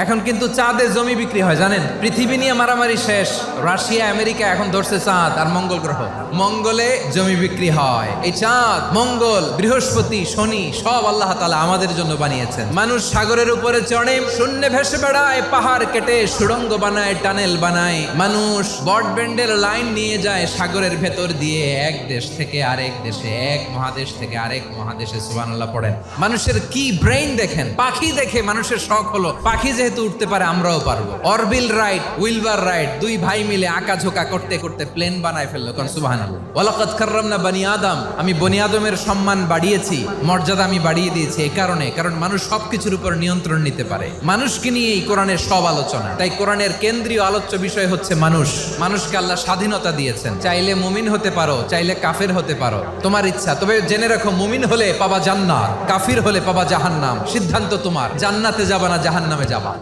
এখন কিন্তু চাঁদে জমি বিক্রি হয় জানেন, পৃথিবী নিয়ে মারামারি শেষ, রাশিয়া আমেরিকা এখন ধরছে চাঁদ আর মঙ্গল গ্রহ। মঙ্গলে জমি বিক্রি হয়। এই চাঁদ, মঙ্গল, বৃহস্পতি, শনি সব আল্লাহ তাআলা আমাদের জন্য বানিয়েছেন। মানুষ সাগরের উপরে চড়ে, শূন্যে ভেসে বেড়ায়, পাহাড় কেটে সুড়ঙ্গ বানায়, টানেল বানায়। মানুষ ব্রডব্যান্ডের লাইন নিয়ে যায় সাগরের ভেতর দিয়ে, এক দেশ থেকে আরেক দেশে, এক মহাদেশ থেকে আরেক মহাদেশে। সুবহানাল্লাহ পড়েন। মানুষের কি ব্রেইন দেখেন। পাখি দেখে মানুষের শখ হলো পাখি যেহেতু উঠতে পারে আমরাও পারবো। অরবিল রাইট, উইলবার রাইট দুই ভাই মিলে আঁকাঝোঁকা করতে করতে প্লেন বানায় ফেললো। কোন সুবহানাল্লাহ। ওয়ালাকাদ কাররামনা বানি আদম, আমি বনি আদমের সম্মান বাড়িয়েছি, মর্যাদা আমি বাড়িয়ে দিয়েছি। এই কারণ মানুষ সবকিছুর উপর নিয়ন্ত্রণ নিতে পারে। মানুষকে নিয়ে এই কোরআনের সব আলোচনা। তাই কোরআনের কেন্দ্রীয় আলোচ্য বিষয় হচ্ছে মানুষ। মানুষকে আল্লাহ স্বাধীনতা দিয়েছেন। চাইলে মুমিন হতে পারো, চাইলে কাফের হতে পারো, তোমার ইচ্ছা। তবে জেনে রাখো, মুমিন হলে পাবা জান্নাত, কাফির হলে পাবা জাহান্নাম। সিদ্ধান্ত তোমার, জান্নাতে যাবা না জাহান্নামে যাবা।